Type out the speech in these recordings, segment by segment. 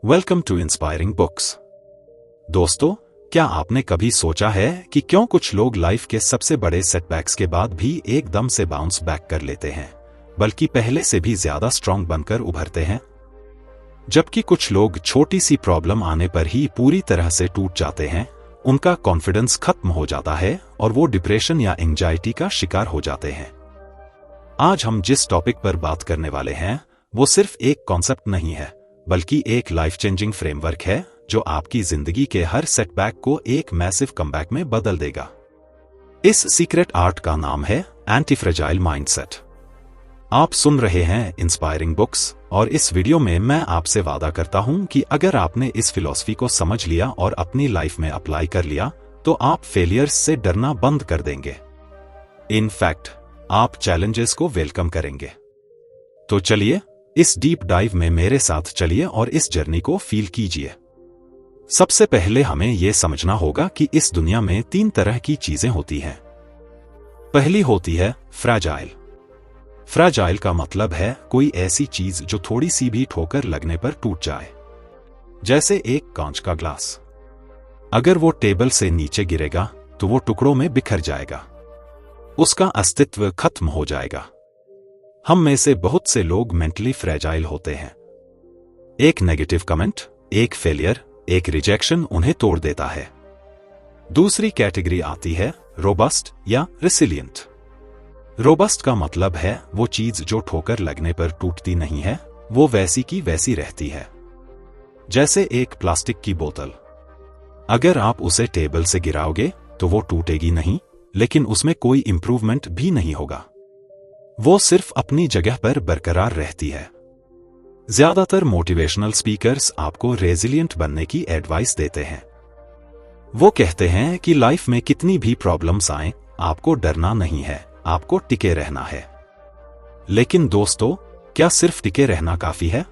Welcome to inspiring books. दोस्तों, क्या आपने कभी सोचा है कि क्यों कुछ लोग लाइफ के सबसे बड़े सेटबैक्स के बाद भी एकदम से बाउंस बैक कर लेते हैं, बल्कि पहले से भी ज्यादा स्ट्रांग बनकर उभरते हैं, जबकि कुछ लोग छोटी सी प्रॉब्लम आने पर ही पूरी तरह से टूट जाते हैं, उनका कॉन्फिडेंस खत्म हो जाता है और वो डिप्रेशन या एंजाइटी का शिकार हो जाते हैं। आज हम जिस टॉपिक पर बात करने वाले हैं वो सिर्फ एक कॉन्सेप्ट नहीं है, बल्कि एक लाइफ चेंजिंग फ्रेमवर्क है जो आपकी जिंदगी के हर सेटबैक को एक मैसिव कमबैक में बदल देगा। इस सीक्रेट आर्ट का नाम है एंटी फ्रेजाइल माइंडसेट। आप सुन रहे हैं इंस्पायरिंग बुक्स और इस वीडियो में मैं आपसे वादा करता हूं कि अगर आपने इस फिलॉसफी को समझ लिया और अपनी लाइफ में अप्लाई कर लिया तो आप फेलियर्स से डरना बंद कर देंगे। इनफैक्ट, आप चैलेंजेस को वेलकम करेंगे। तो चलिए इस डीप डाइव में मेरे साथ चलिए और इस जर्नी को फील कीजिए। सबसे पहले हमें यह समझना होगा कि इस दुनिया में 3 तरह की चीजें होती हैं। पहली होती है फ्रैजाइल। फ्रैजाइल का मतलब है कोई ऐसी चीज जो थोड़ी सी भी ठोकर लगने पर टूट जाए, जैसे एक कांच का ग्लास। अगर वो टेबल से नीचे गिरेगा तो वो टुकड़ों में बिखर जाएगा, उसका अस्तित्व खत्म हो जाएगा। हम में से बहुत से लोग मेंटली फ्रैजाइल होते हैं। एक नेगेटिव कमेंट, एक फेलियर, एक रिजेक्शन उन्हें तोड़ देता है। दूसरी कैटेगरी आती है रोबस्ट या रेसिलिएंट। रोबस्ट का मतलब है वो चीज जो ठोकर लगने पर टूटती नहीं है, वो वैसी की वैसी रहती है। जैसे एक प्लास्टिक की बोतल, अगर आप उसे टेबल से गिराओगे तो वो टूटेगी नहीं, लेकिन उसमें कोई इंप्रूवमेंट भी नहीं होगा, वो सिर्फ अपनी जगह पर बरकरार रहती है। ज्यादातर मोटिवेशनल स्पीकर्स आपको रेजिलिएंट बनने की एडवाइस देते हैं। वो कहते हैं कि लाइफ में कितनी भी प्रॉब्लम्स आएं, आपको डरना नहीं है, आपको टिके रहना है। लेकिन दोस्तों, क्या सिर्फ टिके रहना काफी है?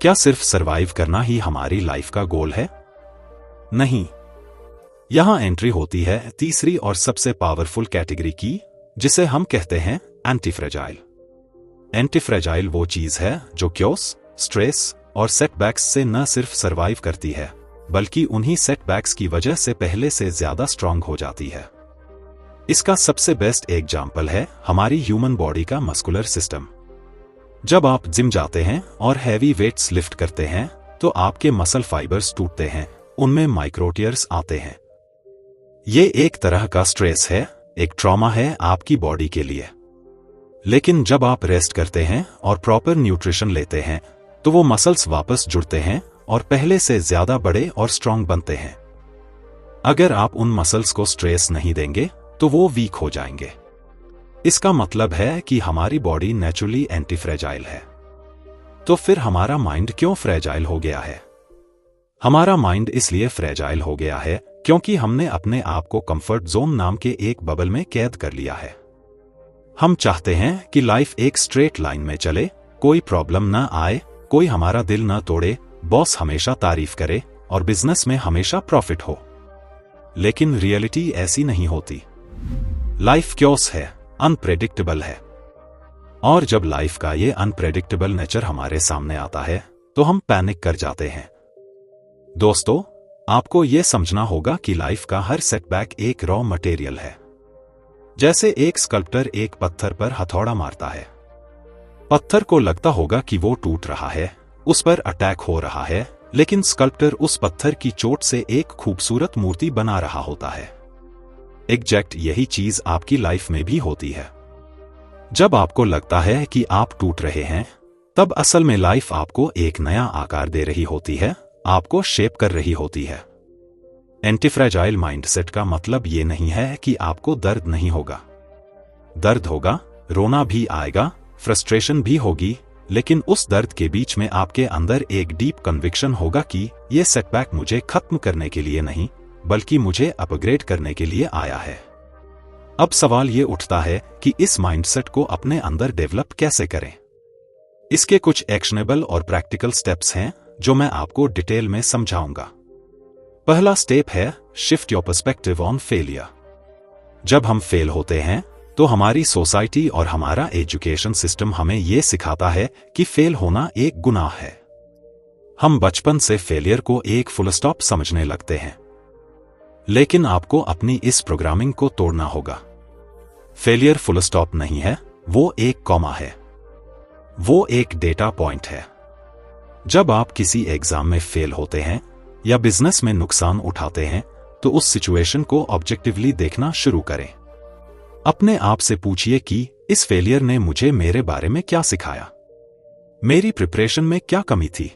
क्या सिर्फ सरवाइव करना ही हमारी लाइफ का गोल है? नहीं। यहां एंट्री होती है तीसरी और सबसे पावरफुल कैटेगरी की, जिसे हम कहते हैं एंटी फ्रेजाइल। एंटी फ्रेजाइल वो चीज है जो क्योस, स्ट्रेस और सेटबैक्स से न सिर्फ सरवाइव करती है, बल्कि उन्हीं सेटबैक्स की वजह से पहले से ज्यादा स्ट्रांग हो जाती है। इसका सबसे बेस्ट एग्जाम्पल है हमारी ह्यूमन बॉडी का मस्कुलर सिस्टम। जब आप जिम जाते हैं और हैवी वेट्स लिफ्ट करते हैं तो आपके मसल फाइबर्स टूटते हैं, उनमें माइक्रोटियर्स आते हैं। ये एक तरह का स्ट्रेस है, एक ट्रॉमा है आपकी बॉडी के लिए। लेकिन जब आप रेस्ट करते हैं और प्रॉपर न्यूट्रिशन लेते हैं तो वो मसल्स वापस जुड़ते हैं और पहले से ज्यादा बड़े और स्ट्रांग बनते हैं। अगर आप उन मसल्स को स्ट्रेस नहीं देंगे तो वो वीक हो जाएंगे। इसका मतलब है कि हमारी बॉडी नेचुरली एंटी फ्रेजाइल है। तो फिर हमारा माइंड क्यों फ्रेजाइल हो गया है? हमारा माइंड इसलिए फ्रेजाइल हो गया है क्योंकि हमने अपने आप को कंफर्ट जोन नाम के एक बबल में कैद कर लिया है। हम चाहते हैं कि लाइफ एक स्ट्रेट लाइन में चले, कोई प्रॉब्लम न आए, कोई हमारा दिल न तोड़े, बॉस हमेशा तारीफ करे और बिजनेस में हमेशा प्रॉफिट हो। लेकिन रियलिटी ऐसी नहीं होती। लाइफ क्योस है, अनप्रेडिक्टेबल है। और जब लाइफ का ये अनप्रेडिक्टेबल नेचर हमारे सामने आता है तो हम पैनिक कर जाते हैं। दोस्तों, आपको यह समझना होगा कि लाइफ का हर सेटबैक एक रॉ मटेरियल है। जैसे एक स्कल्प्टर एक पत्थर पर हथौड़ा मारता है, पत्थर को लगता होगा कि वो टूट रहा है, उस पर अटैक हो रहा है, लेकिन स्कल्प्टर उस पत्थर की चोट से एक खूबसूरत मूर्ति बना रहा होता है। एग्जैक्ट यही चीज आपकी लाइफ में भी होती है। जब आपको लगता है कि आप टूट रहे हैं, तब असल में लाइफ आपको एक नया आकार दे रही होती है, आपको शेप कर रही होती है। एंटी फ्रेजाइल माइंडसेट का मतलब ये नहीं है कि आपको दर्द नहीं होगा। दर्द होगा, रोना भी आएगा, फ्रस्ट्रेशन भी होगी, लेकिन उस दर्द के बीच में आपके अंदर एक डीप कन्विक्शन होगा कि ये सेटबैक मुझे खत्म करने के लिए नहीं, बल्कि मुझे अपग्रेड करने के लिए आया है। अब सवाल ये उठता है कि इस माइंडसेट को अपने अंदर डेवलप कैसे करें। इसके कुछ एक्शनेबल और प्रैक्टिकल स्टेप्स हैं जो मैं आपको डिटेल में समझाऊंगा। पहला स्टेप है shift your perspective on failure. जब हम फेल होते हैं तो हमारी सोसाइटी और हमारा एजुकेशन सिस्टम हमें यह सिखाता है कि फेल होना एक गुनाह है। हम बचपन से फेलियर को एक फुल स्टॉप समझने लगते हैं, लेकिन आपको अपनी इस प्रोग्रामिंग को तोड़ना होगा। फेलियर फुल स्टॉप नहीं है, वो एक कॉमा है, वो एक डेटा पॉइंट है। जब आप किसी एग्जाम में फेल होते हैं या बिजनेस में नुकसान उठाते हैं, तो उस सिचुएशन को ऑब्जेक्टिवली देखना शुरू करें। अपने आप से पूछिए कि इस फेलियर ने मुझे मेरे बारे में क्या सिखाया, मेरी प्रिपरेशन में क्या कमी थी,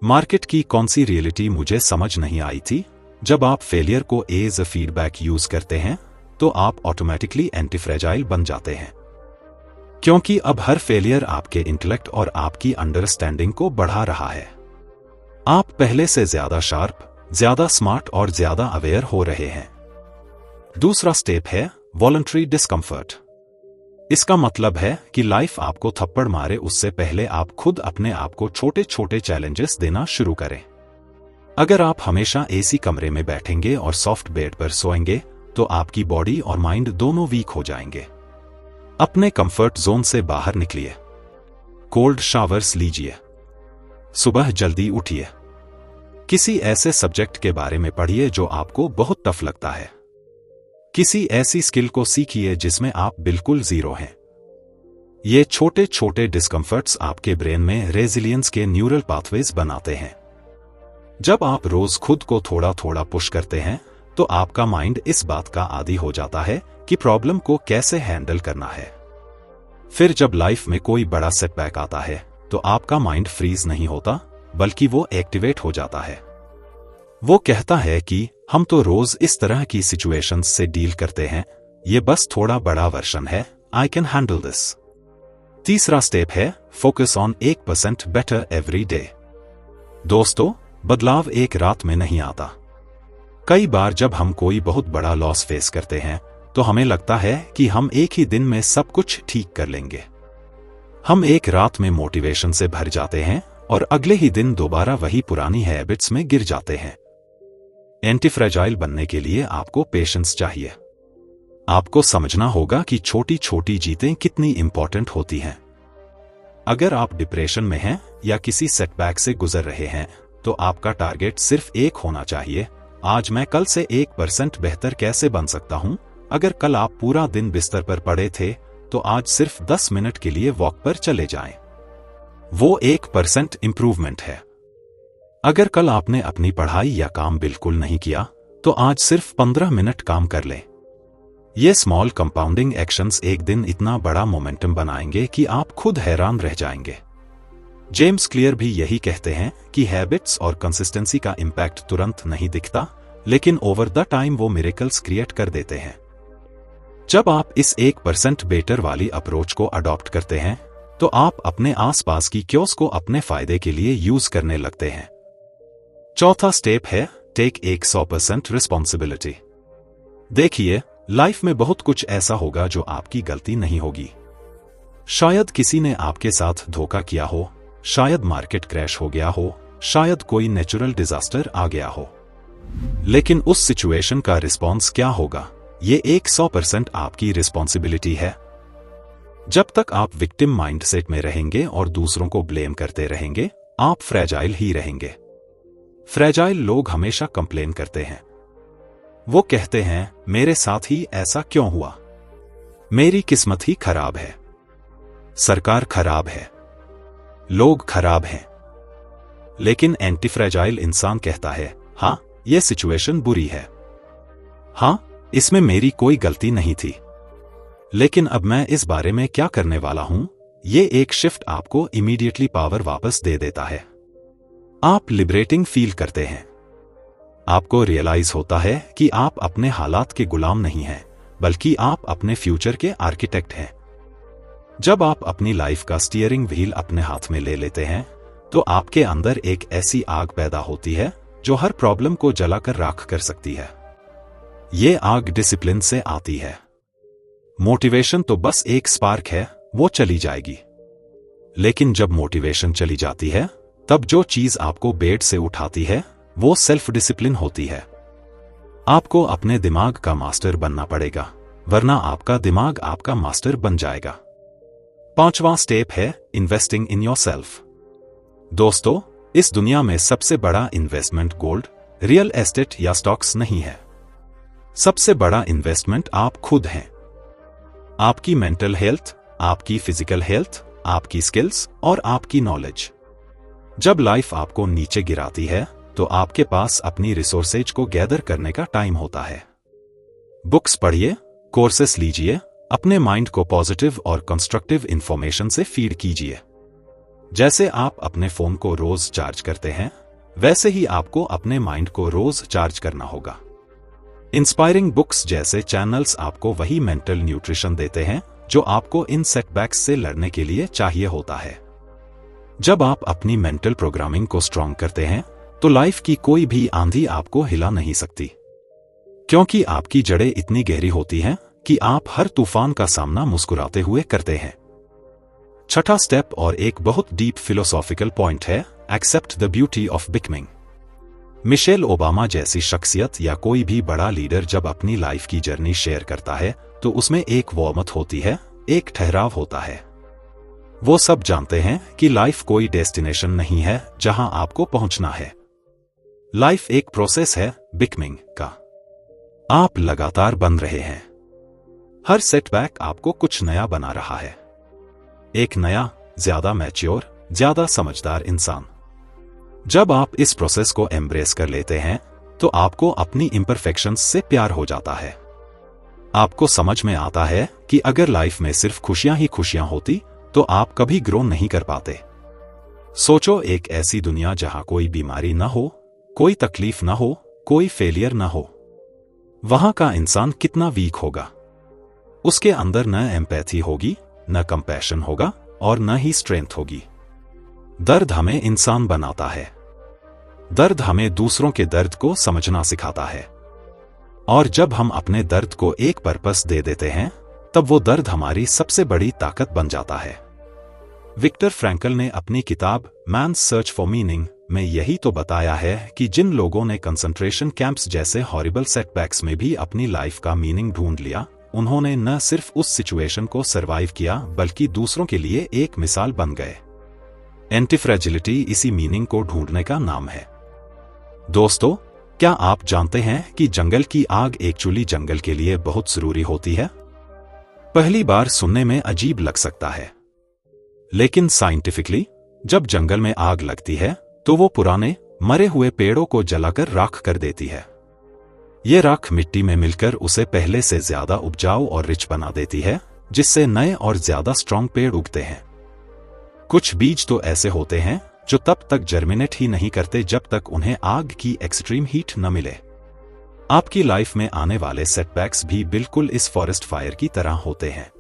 मार्केट की कौन सी रियलिटी मुझे समझ नहीं आई थी। जब आप फेलियर को एज अ फीडबैक यूज करते हैं, तो आप ऑटोमेटिकली एंटी फ्रेजाइल बन जाते हैं, क्योंकि अब हर फेलियर आपके इंटेलेक्ट और आपकी अंडरस्टैंडिंग को बढ़ा रहा है। आप पहले से ज्यादा शार्प, ज्यादा स्मार्ट और ज्यादा अवेयर हो रहे हैं। दूसरा स्टेप है वॉलंटरी डिस्कम्फर्ट। इसका मतलब है कि लाइफ आपको थप्पड़ मारे उससे पहले आप खुद अपने आप को छोटे छोटे चैलेंजेस देना शुरू करें। अगर आप हमेशा एसी कमरे में बैठेंगे और सॉफ्ट बेड पर सोएंगे, तो आपकी बॉडी और माइंड दोनों वीक हो जाएंगे। अपने कंफर्ट जोन से बाहर निकलिए, कोल्ड शावर्स लीजिए, सुबह जल्दी उठिए, किसी ऐसे सब्जेक्ट के बारे में पढ़िए जो आपको बहुत टफ लगता है, किसी ऐसी स्किल को सीखिए जिसमें आप बिल्कुल जीरो हैं। ये छोटे छोटे डिस्कम्फर्ट्स आपके ब्रेन में रेजिलियंस के न्यूरल पाथवेज बनाते हैं। जब आप रोज खुद को थोड़ा थोड़ा पुश करते हैं, तो आपका माइंड इस बात का आदी हो जाता है कि प्रॉब्लम को कैसे हैंडल करना है। फिर जब लाइफ में कोई बड़ा सेटबैक आता है, तो आपका माइंड फ्रीज नहीं होता, बल्कि वो एक्टिवेट हो जाता है। वो कहता है कि हम तो रोज इस तरह की सिचुएशंस से डील करते हैं, ये बस थोड़ा बड़ा वर्जन है, आई कैन हैंडल दिस। तीसरा स्टेप है focus on 1% better every day. दोस्तों, बदलाव एक रात में नहीं आता। कई बार जब हम कोई बहुत बड़ा लॉस फेस करते हैं, तो हमें लगता है कि हम एक ही दिन में सब कुछ ठीक कर लेंगे। हम एक रात में मोटिवेशन से भर जाते हैं और अगले ही दिन दोबारा वही पुरानी हैबिट्स में गिर जाते हैं। एंटी फ्रेजाइल बनने के लिए आपको पेशेंस चाहिए। आपको समझना होगा कि छोटी छोटी जीतें कितनी इंपॉर्टेंट होती हैं। अगर आप डिप्रेशन में हैं या किसी सेटबैक से गुजर रहे हैं, तो आपका टारगेट सिर्फ एक होना चाहिए, आज मैं कल से 1% बेहतर कैसे बन सकता हूं। अगर कल आप पूरा दिन बिस्तर पर पड़े थे, तो आज सिर्फ 10 मिनट के लिए वॉक पर चले जाएं। वो 1% इंप्रूवमेंट है। अगर कल आपने अपनी पढ़ाई या काम बिल्कुल नहीं किया, तो आज सिर्फ 15 मिनट काम कर लें। ये स्मॉल कंपाउंडिंग एक्शंस एक दिन इतना बड़ा मोमेंटम बनाएंगे कि आप खुद हैरान रह जाएंगे। जेम्स क्लियर भी यही कहते हैं कि हैबिट्स और कंसिस्टेंसी का इंपैक्ट तुरंत नहीं दिखता, लेकिन ओवर द टाइम वो मिरेकल्स क्रिएट कर देते हैं। जब आप इस 1% बेटर वाली अप्रोच को अडॉप्ट करते हैं, तो आप अपने आसपास की क्योस को अपने फायदे के लिए यूज करने लगते हैं। चौथा स्टेप है टेक 100% रिस्पॉन्सिबिलिटी। देखिए, लाइफ में बहुत कुछ ऐसा होगा जो आपकी गलती नहीं होगी। शायद किसी ने आपके साथ धोखा किया हो, शायद मार्केट क्रैश हो गया हो, शायद कोई नेचुरल डिजास्टर आ गया हो। लेकिन उस सिचुएशन का रिस्पॉन्स क्या होगा, ये 100% आपकी रिस्पॉन्सिबिलिटी है। जब तक आप विक्टिम माइंडसेट में रहेंगे और दूसरों को ब्लेम करते रहेंगे, आप फ्रेजाइल ही रहेंगे। फ्रेजाइल लोग हमेशा कंप्लेन करते हैं। वो कहते हैं, मेरे साथ ही ऐसा क्यों हुआ, मेरी किस्मत ही खराब है, सरकार खराब है, लोग खराब हैं। लेकिन एंटी फ्रेजाइल इंसान कहता है, हाँ, यह सिचुएशन बुरी है, हाँ, इसमें मेरी कोई गलती नहीं थी, लेकिन अब मैं इस बारे में क्या करने वाला हूं। ये एक शिफ्ट आपको इमीडिएटली पावर वापस दे देता है। आप लिबरेटिंग फील करते हैं। आपको रियलाइज होता है कि आप अपने हालात के गुलाम नहीं हैं, बल्कि आप अपने फ्यूचर के आर्किटेक्ट हैं। जब आप अपनी लाइफ का स्टीयरिंग व्हील अपने हाथ में ले लेते हैं, तो आपके अंदर एक ऐसी आग पैदा होती है जो हर प्रॉब्लम को जलाकर राख कर सकती है। ये आग डिसिप्लिन से आती है। मोटिवेशन तो बस एक स्पार्क है, वो चली जाएगी। लेकिन जब मोटिवेशन चली जाती है, तब जो चीज आपको बेड से उठाती है, वो सेल्फ डिसिप्लिन होती है। आपको अपने दिमाग का मास्टर बनना पड़ेगा, वरना आपका दिमाग आपका मास्टर बन जाएगा। पांचवां स्टेप है इन्वेस्टिंग इन योरसेल्फ। दोस्तों, इस दुनिया में सबसे बड़ा इन्वेस्टमेंट गोल्ड, रियल एस्टेट या स्टॉक्स नहीं है। सबसे बड़ा इन्वेस्टमेंट आप खुद हैं। आपकी मेंटल हेल्थ, आपकी फिजिकल हेल्थ, आपकी स्किल्स और आपकी नॉलेज। जब लाइफ आपको नीचे गिराती है तो आपके पास अपनी रिसोर्सेज को गैदर करने का टाइम होता है। बुक्स पढ़िए, कोर्सेस लीजिए, अपने माइंड को पॉजिटिव और कंस्ट्रक्टिव इंफॉर्मेशन से फीड कीजिए। जैसे आप अपने फोन को रोज चार्ज करते हैं, वैसे ही आपको अपने माइंड को रोज चार्ज करना होगा। इंस्पायरिंग बुक्स जैसे चैनल्स आपको वही मेंटल न्यूट्रिशन देते हैं जो आपको इन सेटबैक्स से लड़ने के लिए चाहिए होता है। जब आप अपनी मेंटल प्रोग्रामिंग को स्ट्रॉन्ग करते हैं तो लाइफ की कोई भी आंधी आपको हिला नहीं सकती, क्योंकि आपकी जड़ें इतनी गहरी होती हैं कि आप हर तूफान का सामना मुस्कुराते हुए करते हैं। छठा स्टेप और एक बहुत डीप फिलोसॉफिकल पॉइंट है, accept the beauty of becoming. Michelle Obama जैसी शख्सियत या कोई भी बड़ा लीडर जब अपनी लाइफ की जर्नी शेयर करता है तो उसमें एक वार्मथ होती है, एक ठहराव होता है। वो सब जानते हैं कि लाइफ कोई डेस्टिनेशन नहीं है जहां आपको पहुंचना है। लाइफ एक प्रोसेस है बिकमिंग का। आप लगातार बन रहे हैं। हर सेटबैक आपको कुछ नया बना रहा है। एक नया, ज्यादा मैच्योर, ज्यादा समझदार इंसान। जब आप इस प्रोसेस को एम्ब्रेस कर लेते हैं तो आपको अपनी इम्परफेक्शंस से प्यार हो जाता है। आपको समझ में आता है कि अगर लाइफ में सिर्फ खुशियां ही खुशियां होती तो आप कभी ग्रो नहीं कर पाते। सोचो, एक ऐसी दुनिया जहां कोई बीमारी ना हो, कोई तकलीफ ना हो, कोई फेलियर ना हो। वहां का इंसान कितना वीक होगा। उसके अंदर न एम्पैथी होगी, न कंपैशन होगा और न ही स्ट्रेंथ होगी। दर्द हमें इंसान बनाता है। दर्द हमें दूसरों के दर्द को समझना सिखाता है। और जब हम अपने दर्द को एक पर्पस दे देते हैं तब वो दर्द हमारी सबसे बड़ी ताकत बन जाता है। विक्टर फ्रैंकल ने अपनी किताब मैन्स सर्च फॉर मीनिंग में यही तो बताया है कि जिन लोगों ने कंसंट्रेशन कैंप्स जैसे हॉरिबल सेटबैक्स में भी अपनी लाइफ का मीनिंग ढूंढ लिया, उन्होंने न सिर्फ उस सिचुएशन को सरवाइव किया बल्कि दूसरों के लिए एक मिसाल बन गए। एंटीफ्रेजिलिटी इसी मीनिंग को ढूंढने का नाम है। दोस्तों, क्या आप जानते हैं कि जंगल की आग एक्चुअली जंगल के लिए बहुत जरूरी होती है? पहली बार सुनने में अजीब लग सकता है, लेकिन साइंटिफिकली जब जंगल में आग लगती है तो वो पुराने मरे हुए पेड़ों को जलाकर राख कर देती है। ये राख मिट्टी में मिलकर उसे पहले से ज्यादा उपजाऊ और रिच बना देती है, जिससे नए और ज्यादा स्ट्रॉन्ग पेड़ उगते हैं। कुछ बीज तो ऐसे होते हैं जो तब तक जर्मिनेट ही नहीं करते जब तक उन्हें आग की एक्सट्रीम हीट न मिले। आपकी लाइफ में आने वाले सेटबैक्स भी बिल्कुल इस फॉरेस्ट फायर की तरह होते हैं।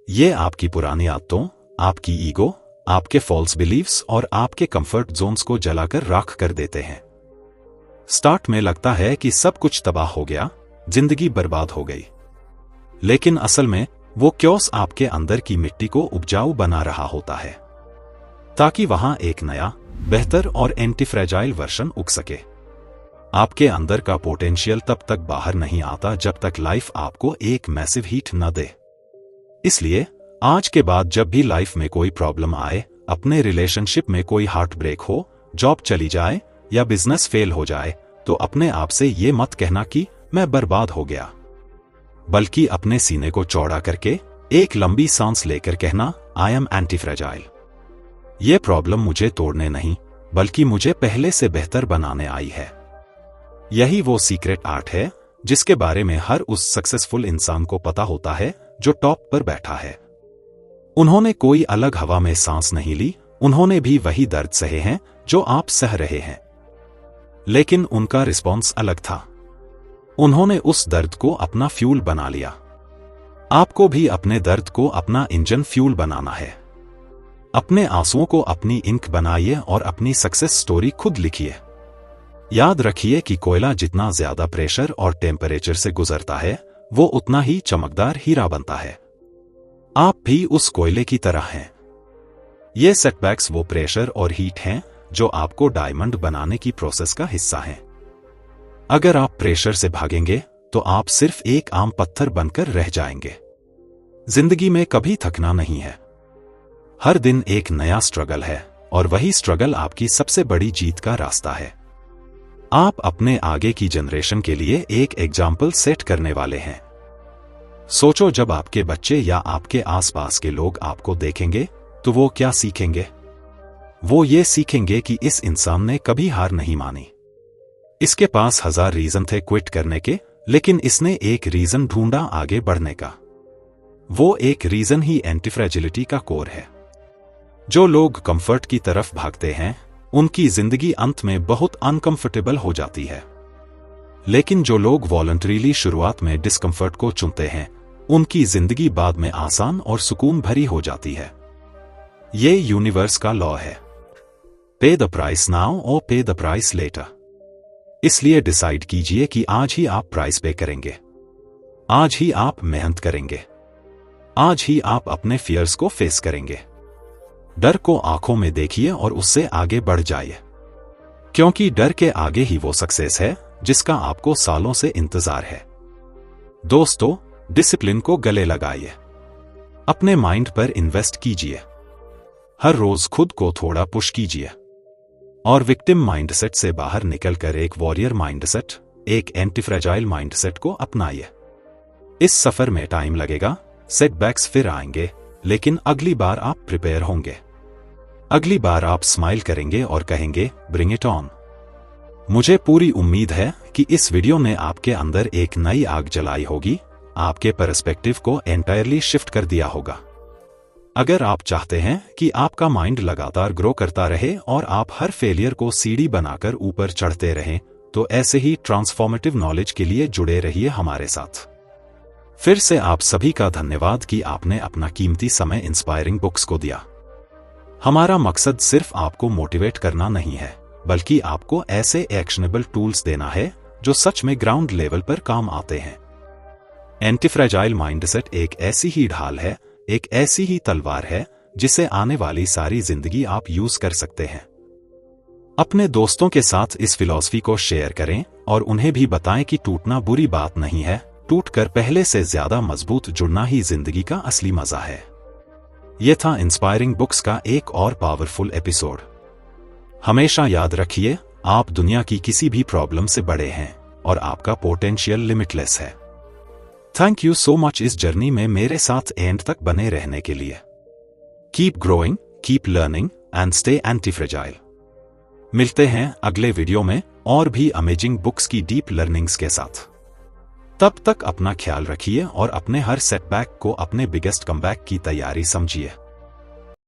ये आपकी पुरानी आदतों, आपकी ईगो, आपके फॉल्स बिलीव्स और आपके कंफर्ट जोन्स को जलाकर राख कर देते हैं। स्टार्ट में लगता है कि सब कुछ तबाह हो गया, जिंदगी बर्बाद हो गई, लेकिन असल में वो क्योस आपके अंदर की मिट्टी को उपजाऊ बना रहा होता है, ताकि वहां एक नया, बेहतर और एंटी फ्रेजाइल वर्जन उग सके। आपके अंदर का पोटेंशियल तब तक बाहर नहीं आता जब तक लाइफ आपको एक मैसिव हीट न दे। इसलिए आज के बाद जब भी लाइफ में कोई प्रॉब्लम आए, अपने रिलेशनशिप में कोई हार्ट ब्रेक हो, जॉब चली जाए या बिजनेस फेल हो जाए, तो अपने आप से ये मत कहना कि मैं बर्बाद हो गया, बल्कि अपने सीने को चौड़ा करके एक लंबी सांस लेकर कहना, आई एम एंटी फ्रेजाइल। ये प्रॉब्लम मुझे तोड़ने नहीं बल्कि मुझे पहले से बेहतर बनाने आई है। यही वो सीक्रेट आर्ट है जिसके बारे में हर उस सक्सेसफुल इंसान को पता होता है जो टॉप पर बैठा है। उन्होंने कोई अलग हवा में सांस नहीं ली, उन्होंने भी वही दर्द सहे हैं जो आप सह रहे हैं, लेकिन उनका रिस्पॉन्स अलग था। उन्होंने उस दर्द को अपना फ्यूल बना लिया। आपको भी अपने दर्द को अपना इंजन फ्यूल बनाना है। अपने आंसुओं को अपनी इंक बनाइए और अपनी सक्सेस स्टोरी खुद लिखिए। याद रखिए कि कोयला जितना ज्यादा प्रेशर और टेम्परेचर से गुजरता है, वो उतना ही चमकदार हीरा बनता है। आप भी उस कोयले की तरह हैं। ये सेटबैक्स वो प्रेशर और हीट हैं जो आपको डायमंड बनाने की प्रोसेस का हिस्सा हैं। अगर आप प्रेशर से भागेंगे तो आप सिर्फ एक आम पत्थर बनकर रह जाएंगे। जिंदगी में कभी थकना नहीं है। हर दिन एक नया स्ट्रगल है, और वही स्ट्रगल आपकी सबसे बड़ी जीत का रास्ता है। आप अपने आगे की जनरेशन के लिए एक एग्जाम्पल सेट करने वाले हैं। सोचो, जब आपके बच्चे या आपके आसपास के लोग आपको देखेंगे तो वो क्या सीखेंगे? वो ये सीखेंगे कि इस इंसान ने कभी हार नहीं मानी। इसके पास 1000 रीजन थे क्विट करने के, लेकिन इसने एक रीजन ढूंढा आगे बढ़ने का। वो एक रीजन ही एंटीफ्रेजिलिटी का कोर है। जो लोग कंफर्ट की तरफ भागते हैं उनकी जिंदगी अंत में बहुत अनकंफर्टेबल हो जाती है, लेकिन जो लोग वॉलंटरीली शुरुआत में डिस्कंफर्ट को चुनते हैं उनकी जिंदगी बाद में आसान और सुकून भरी हो जाती है। ये यूनिवर्स का लॉ है, पे द प्राइस नाउ और पे द प्राइस लेटर। इसलिए डिसाइड कीजिए कि आज ही आप प्राइस पे करेंगे, आज ही आप मेहनत करेंगे, आज ही आप अपने फियर्स को फेस करेंगे। डर को आंखों में देखिए और उससे आगे बढ़ जाइए, क्योंकि डर के आगे ही वो सक्सेस है जिसका आपको सालों से इंतजार है। दोस्तों, डिसिप्लिन को गले लगाइए, अपने माइंड पर इन्वेस्ट कीजिए, हर रोज खुद को थोड़ा पुश कीजिए और विक्टिम माइंडसेट से बाहर निकलकर एक वॉरियर माइंडसेट, एक एंटीफ्रेजाइल माइंडसेट को अपनाइए। इस सफर में टाइम लगेगा, सेटबैक्स फिर आएंगे, लेकिन अगली बार आप प्रिपेयर होंगे। अगली बार आप स्माइल करेंगे और कहेंगे, ब्रिंग इट ऑन। मुझे पूरी उम्मीद है कि इस वीडियो ने आपके अंदर एक नई आग जलाई होगी, आपके पर्सपेक्टिव को एंटायरली शिफ्ट कर दिया होगा। अगर आप चाहते हैं कि आपका माइंड लगातार ग्रो करता रहे और आप हर फेलियर को सीढ़ी बनाकर ऊपर चढ़ते रहें, तो ऐसे ही ट्रांसफॉर्मेटिव नॉलेज के लिए जुड़े रहिए हमारे साथ। फिर से आप सभी का धन्यवाद कि आपने अपना कीमती समय इंस्पायरिंग बुक्स को दिया। हमारा मकसद सिर्फ आपको मोटिवेट करना नहीं है, बल्कि आपको ऐसे एक्शनेबल टूल्स देना है जो सच में ग्राउंड लेवल पर काम आते हैं। एंटीफ्रेजाइल माइंडसेट एक ऐसी ही ढाल है, एक ऐसी ही तलवार है जिसे आने वाली सारी जिंदगी आप यूज कर सकते हैं। अपने दोस्तों के साथ इस फिलॉसफी को शेयर करें और उन्हें भी बताएं कि टूटना बुरी बात नहीं है, टूटकर पहले से ज्यादा मजबूत जुड़ना ही जिंदगी का असली मजा है। यह था इंस्पायरिंग बुक्स का एक और पावरफुल एपिसोड। हमेशा याद रखिए, आप दुनिया की किसी भी प्रॉब्लम से बड़े हैं और आपका पोटेंशियल लिमिटलेस है। थैंक यू सो मच इस जर्नी में मेरे साथ एंड तक बने रहने के लिए। Keep growing, keep learning and stay antifragile. मिलते हैं अगले वीडियो में और भी अमेजिंग बुक्स की डीप लर्निंग्स के साथ। तब तक अपना ख्याल रखिए और अपने हर सेटबैक को अपने बिगेस्ट कमबैक की तैयारी समझिए।